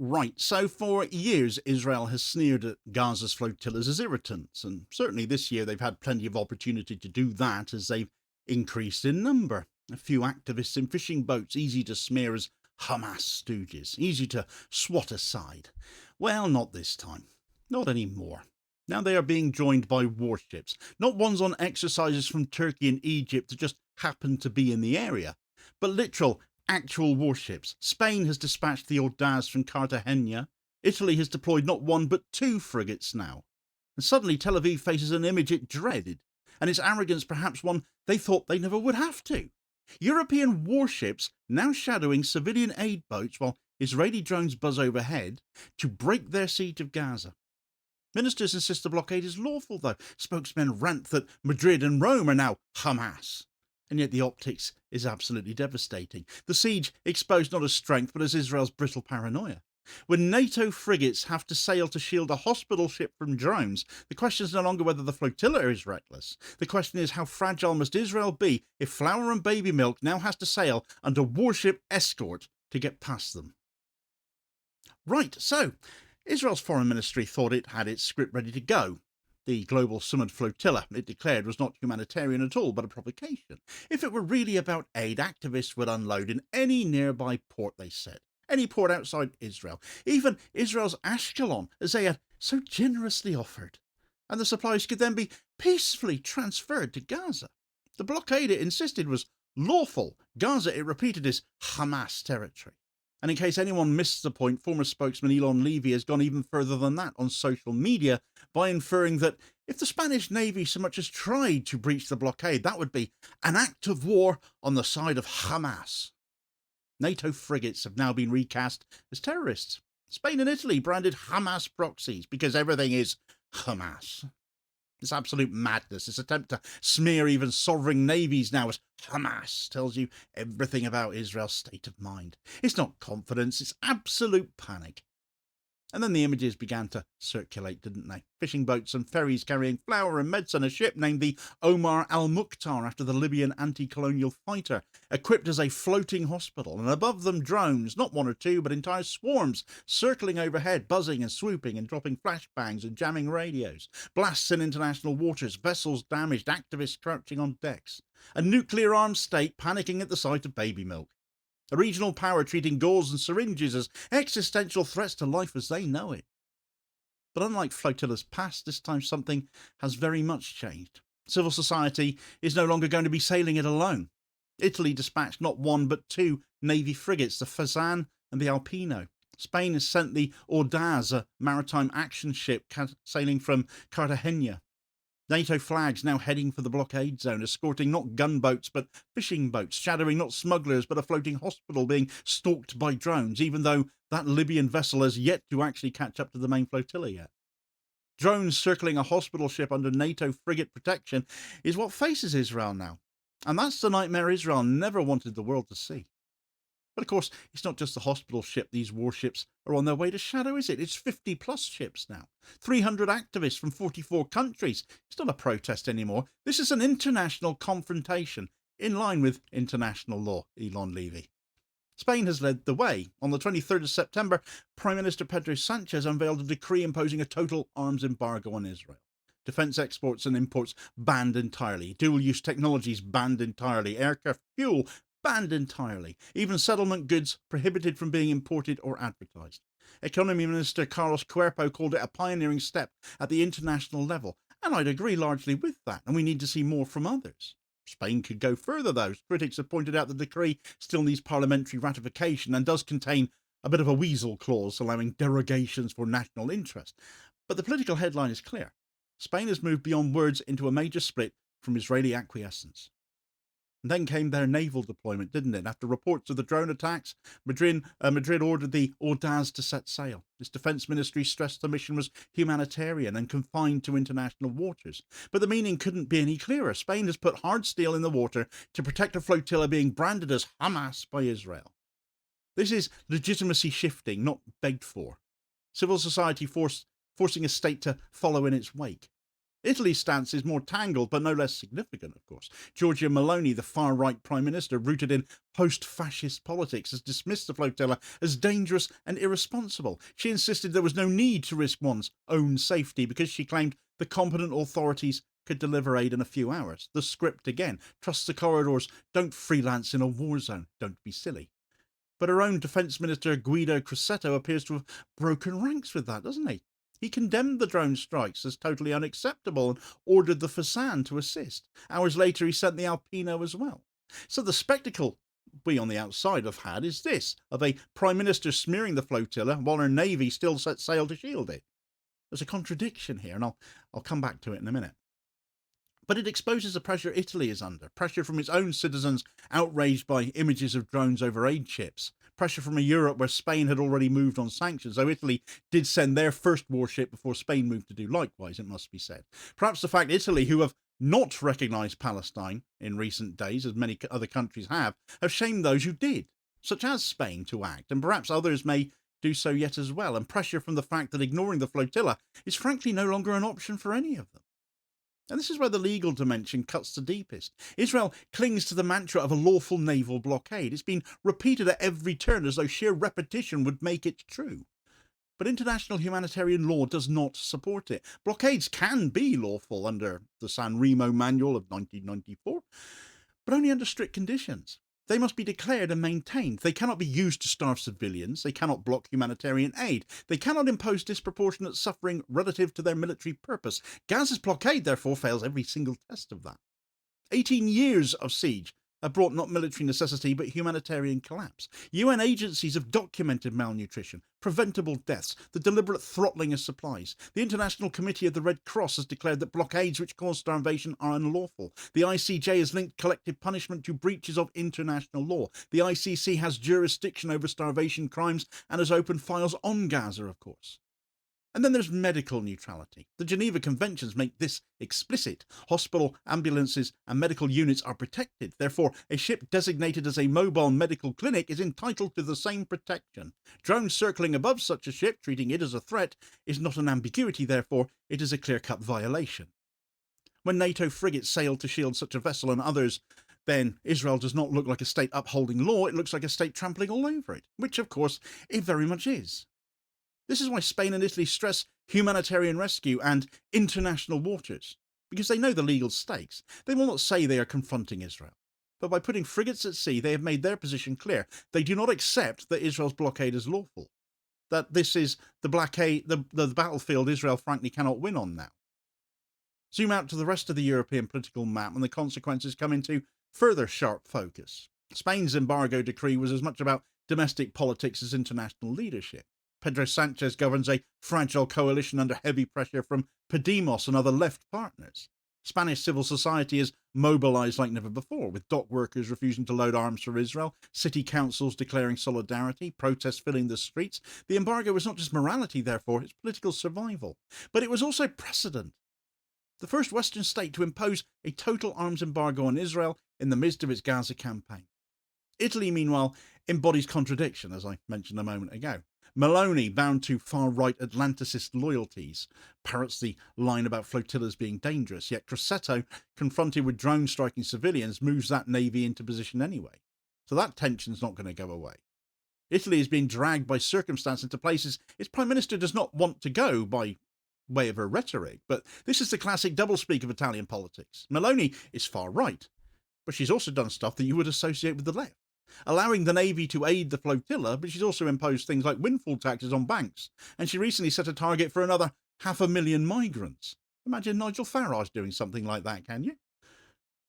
Right, so for years Israel has sneered at Gaza's flotillas as irritants, and certainly this year they've had plenty of opportunity to do that as they've increased in number. A few activists in fishing boats easy to smear as Hamas stooges, easy to swat aside. Well, not this time. Not anymore. Now they are being joined by warships, not ones on exercises from Turkey and Egypt that just happen to be in the area, but literal actual warships. Spain has dispatched the Audaz from Cartagena. Italy has deployed not one but two frigates now. And suddenly Tel Aviv faces an image it dreaded, and its arrogance perhaps one they thought they never would have to. European warships now shadowing civilian aid boats while Israeli drones buzz overhead to break their siege of Gaza. Ministers insist the blockade is lawful, though. Spokesmen rant that Madrid and Rome are now Hamas. And yet the optics is absolutely devastating. The siege exposed not as strength, but as Israel's brittle paranoia. When NATO frigates have to sail to shield a hospital ship from drones, the question is no longer whether the flotilla is reckless. The question is how fragile must Israel be if flour and baby milk now has to sail under warship escort to get past them. Right, so Israel's foreign ministry thought it had its script ready to go. The global Sumud Flotilla, it declared, was not humanitarian at all, but a provocation. If it were really about aid, activists would unload in any nearby port, they said. Any port outside Israel. Even Israel's Ashkelon, as they had so generously offered. And the supplies could then be peacefully transferred to Gaza. The blockade, it insisted, was lawful. Gaza, it repeated, is Hamas territory. And in case anyone missed the point, former spokesman Elon Levy has gone even further than that on social media by inferring that if the Spanish Navy so much as tried to breach the blockade, that would be an act of war on the side of Hamas. NATO frigates have now been recast as terrorists. Spain and Italy branded Hamas proxies because everything is Hamas. This absolute madness, this attempt to smear even sovereign navies now as Hamas, tells you everything about Israel's state of mind. It's not confidence, it's absolute panic. And then the images began to circulate, didn't they? Fishing boats and ferries carrying flour and medicine, a ship named the Omar al-Mukhtar after the Libyan anti-colonial fighter, equipped as a floating hospital, and above them drones, not one or two, but entire swarms, circling overhead, buzzing and swooping and dropping flashbangs and jamming radios, blasts in international waters, vessels damaged, activists crouching on decks, a nuclear-armed state panicking at the sight of baby milk. A regional power treating gauze and syringes as existential threats to life as they know it. But unlike flotillas past, this time something has very much changed. Civil society is no longer going to be sailing it alone. Italy dispatched not one but two Navy frigates, the Fasan and the Alpino. Spain has sent the Audaz, a maritime action ship sailing from Cartagena. NATO flags now heading for the blockade zone, escorting not gunboats but fishing boats, shadowing not smugglers but a floating hospital being stalked by drones, even though that Libyan vessel has yet to actually catch up to the main flotilla yet. Drones circling a hospital ship under NATO frigate protection is what faces Israel now. And that's the nightmare Israel never wanted the world to see. But of course, it's not just the hospital ship these warships are on their way to shadow, is it? It's 50 plus ships now. 300 activists from 44 countries. It's not a protest anymore. This is an international confrontation in line with international law, Elon Levy. Spain has led the way. On the 23rd of September, Prime Minister Pedro Sanchez unveiled a decree imposing a total arms embargo on Israel. Defence exports and imports banned entirely. Dual-use technologies banned entirely. Aircraft fuel banned entirely. Even settlement goods prohibited from being imported or advertised. Economy Minister Carlos Cuerpo called it a pioneering step at the international level, and I'd agree largely with that, and we need to see more from others. Spain could go further, though. Critics have pointed out the decree still needs parliamentary ratification and does contain a bit of a weasel clause allowing derogations for national interest. But the political headline is clear. Spain has moved beyond words into a major split from Israeli acquiescence. And then came their naval deployment, didn't it? After reports of the drone attacks, Madrid ordered the Audaz to set sail. Its defence ministry stressed the mission was humanitarian and confined to international waters. But the meaning couldn't be any clearer. Spain has put hard steel in the water to protect a flotilla being branded as Hamas by Israel. This is legitimacy shifting, not begged for. Civil society forcing a state to follow in its wake. Italy's stance is more tangled, but no less significant, of course. Giorgia Meloni, the far-right prime minister rooted in post-fascist politics, has dismissed the flotilla as dangerous and irresponsible. She insisted there was no need to risk one's own safety because she claimed the competent authorities could deliver aid in a few hours. The script again: trust the corridors, don't freelance in a war zone, don't be silly. But her own Defence Minister Guido Crosetto appears to have broken ranks with that, doesn't he? He condemned the drone strikes as totally unacceptable and ordered the Fasan to assist. Hours later, he sent the Alpino as well. So the spectacle we on the outside have had is this, of a Prime Minister smearing the flotilla while her navy still set sail to shield it. There's a contradiction here, and I'll come back to it in a minute. But it exposes the pressure Italy is under, pressure from its own citizens outraged by images of drones over aid ships, pressure from a Europe where Spain had already moved on sanctions, though Italy did send their first warship before Spain moved to do likewise, it must be said. Perhaps the fact Italy, who have not recognised Palestine in recent days, as many other countries have shamed those who did, such as Spain, to act, and perhaps others may do so yet as well, and pressure from the fact that ignoring the flotilla is frankly no longer an option for any of them. And this is where the legal dimension cuts the deepest. Israel clings to the mantra of a lawful naval blockade. It's been repeated at every turn as though sheer repetition would make it true. But international humanitarian law does not support it. Blockades can be lawful under the San Remo Manual of 1994, but only under strict conditions. They must be declared and maintained. They cannot be used to starve civilians. They cannot block humanitarian aid. They cannot impose disproportionate suffering relative to their military purpose. Gaza's blockade, therefore, fails every single test of that. 18 years of siege have brought not military necessity but humanitarian collapse. UN agencies have documented malnutrition, preventable deaths, the deliberate throttling of supplies. The International Committee of the Red Cross has declared that blockades which cause starvation are unlawful. The ICJ has linked collective punishment to breaches of international law. The ICC has jurisdiction over starvation crimes and has opened files on Gaza, of course. And then there's medical neutrality. The Geneva Conventions make this explicit. Hospital, ambulances and medical units are protected. Therefore, a ship designated as a mobile medical clinic is entitled to the same protection. Drones circling above such a ship, treating it as a threat, is not an ambiguity. Therefore, it is a clear-cut violation. When NATO frigates sail to shield such a vessel and others, then Israel does not look like a state upholding law. It looks like a state trampling all over it, which, of course, it very much is. This is why Spain and Italy stress humanitarian rescue and international waters, because they know the legal stakes. They will not say they are confronting Israel, but by putting frigates at sea, they have made their position clear. They do not accept that Israel's blockade is lawful, that this is the battlefield Israel frankly cannot win on now. Zoom out to the rest of the European political map and the consequences come into further sharp focus. Spain's embargo decree was as much about domestic politics as international leadership. Pedro Sanchez governs a fragile coalition under heavy pressure from Podemos and other left partners. Spanish civil society is mobilised like never before, with dock workers refusing to load arms for Israel, city councils declaring solidarity, protests filling the streets. The embargo was not just morality, therefore, it's political survival. But it was also precedent. The first Western state to impose a total arms embargo on Israel in the midst of its Gaza campaign. Italy, meanwhile, embodies contradiction, as I mentioned a moment ago. Meloni, bound to far-right Atlanticist loyalties, parrots the line about flotillas being dangerous, yet Crosetto, confronted with drones striking civilians, moves that navy into position anyway. So that tension's not going to go away. Italy is being dragged by circumstance into places its Prime Minister does not want to go by way of her rhetoric, but this is the classic doublespeak of Italian politics. Meloni is far-right, but she's also done stuff that you would associate with the left. Allowing the Navy to aid the flotilla, but she's also imposed things like windfall taxes on banks, and she recently set a target for another 500,000 migrants. Imagine Nigel Farage doing something like that, can you?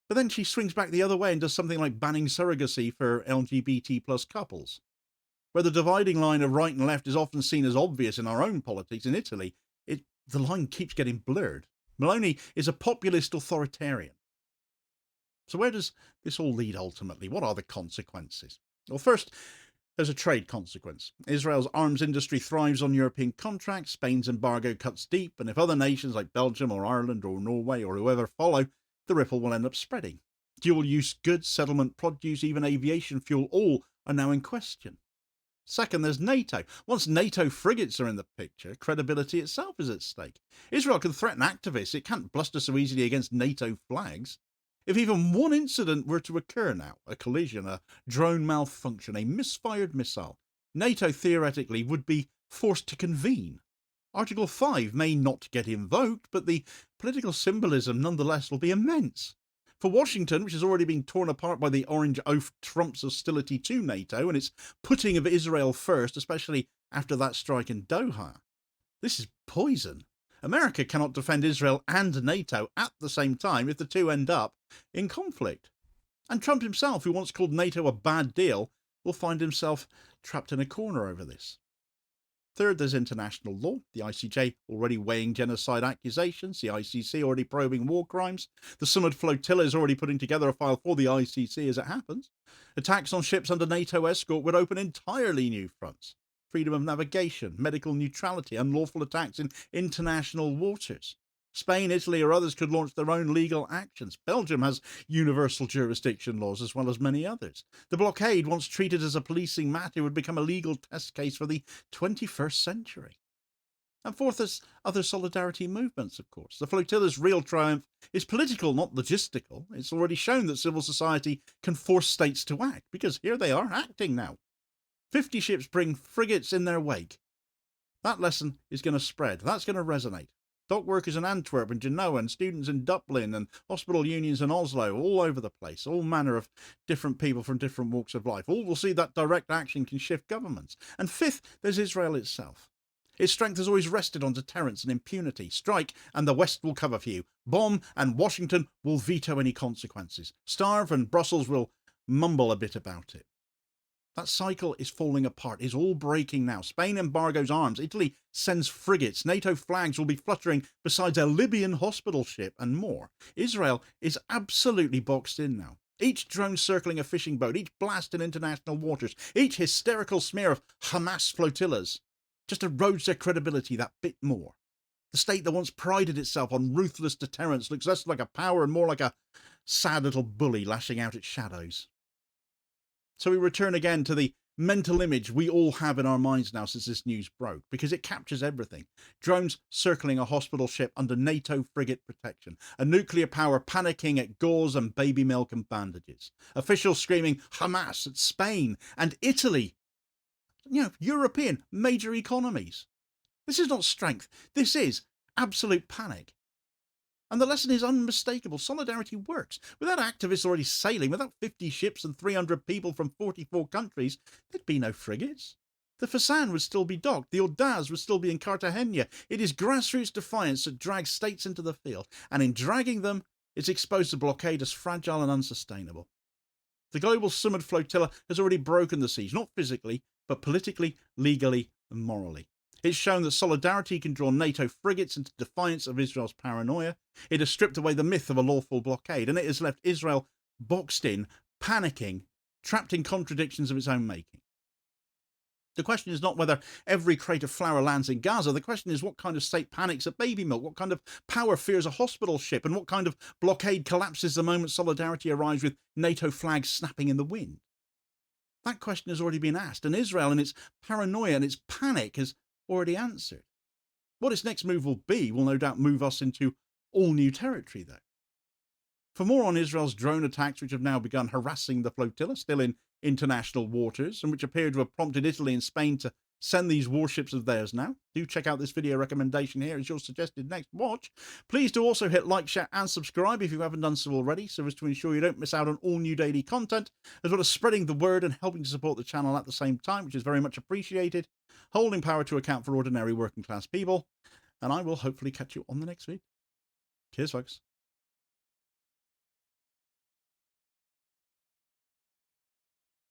But then she swings back the other way and does something like banning surrogacy for LGBT plus couples. Where the dividing line of right and left is often seen as obvious in our own politics, in Italy, the line keeps getting blurred. Meloni is a populist authoritarian. So where does this all lead ultimately? What are the consequences? Well, first, there's a trade consequence. Israel's arms industry thrives on European contracts, Spain's embargo cuts deep, and if other nations like Belgium or Ireland or Norway or whoever follow, the ripple will end up spreading. Dual-use goods, settlement produce, even aviation fuel, all are now in question. Second, there's NATO. Once NATO frigates are in the picture, credibility itself is at stake. Israel can threaten activists. It can't bluster so easily against NATO flags. If even one incident were to occur now, a collision, a drone malfunction, a misfired missile, NATO theoretically would be forced to convene. Article 5 may not get invoked, but the political symbolism nonetheless will be immense. For Washington, which has already been torn apart by the orange oath Trump's hostility to NATO and its putting of Israel first, especially after that strike in Doha, this is poison. America cannot defend Israel and NATO at the same time if the two end up in conflict. And Trump himself, who once called NATO a bad deal, will find himself trapped in a corner over this. Third, there's international law. The ICJ already weighing genocide accusations, the ICC already probing war crimes, the Sumud Flotilla is already putting together a file for the ICC as it happens. Attacks on ships under NATO escort would open entirely new fronts. Freedom of navigation, medical neutrality, unlawful attacks in international waters. Spain, Italy, or others could launch their own legal actions. Belgium has universal jurisdiction laws as well as many others. The blockade, once treated as a policing matter, would become a legal test case for the 21st century. And fourth, there's other solidarity movements, of course. The flotilla's real triumph is political, not logistical. It's already shown that civil society can force states to act, because here they are acting now. 50 ships bring frigates in their wake. That lesson is going to spread. That's going to resonate. Dock workers in Antwerp and Genoa and students in Dublin and hospital unions in Oslo, all over the place, all manner of different people from different walks of life. All will see that direct action can shift governments. And fifth, there's Israel itself. Its strength has always rested on deterrence and impunity. Strike and the West will cover for you. Bomb and Washington will veto any consequences. Starve and Brussels will mumble a bit about it. That cycle is falling apart, is all breaking now. Spain embargoes arms, Italy sends frigates, NATO flags will be fluttering besides a Libyan hospital ship and more. Israel is absolutely boxed in now. Each drone circling a fishing boat, each blast in international waters, each hysterical smear of Hamas flotillas just erodes their credibility that bit more. The state that once prided itself on ruthless deterrence looks less like a power and more like a sad little bully lashing out its shadows. So we return again to the mental image we all have in our minds now since this news broke, because it captures everything. Drones circling a hospital ship under NATO frigate protection. A nuclear power panicking at gauze and baby milk and bandages. Officials screaming Hamas at Spain and Italy. European major economies. This is not strength. This is absolute panic. And the lesson is unmistakable. Solidarity works. Without activists already sailing, without 50 ships and 300 people from 44 countries, there'd be no frigates. The Fasan would still be docked. The Audaz would still be in Cartagena. It is grassroots defiance that drags states into the field. And in dragging them, it's exposed the blockade as fragile and unsustainable. The global Sumud Flotilla has already broken the siege, not physically, but politically, legally, and morally. It's shown that solidarity can draw NATO frigates into defiance of Israel's paranoia. It has stripped away the myth of a lawful blockade, and it has left Israel boxed in, panicking, trapped in contradictions of its own making. The question is not whether every crate of flour lands in Gaza. The question is what kind of state panics at baby milk, what kind of power fears a hospital ship, and what kind of blockade collapses the moment solidarity arrives with NATO flags snapping in the wind. That question has already been asked, and Israel, in its paranoia and its panic, has already answered. What its next move will be will no doubt move us into all new territory, though. For more on Israel's drone attacks, which have now begun harassing the flotilla, still in international waters, and which appear to have prompted Italy and Spain to send these warships of theirs now, do check out this video recommendation here as your suggested next watch. Please do also hit like, share and subscribe if you haven't done so already, so as to ensure you don't miss out on all new daily content, as well as spreading the word and helping to support the channel at the same time, which is very much appreciated. Holding power to account for ordinary working class people, and I will hopefully catch you on the next video. Cheers, folks.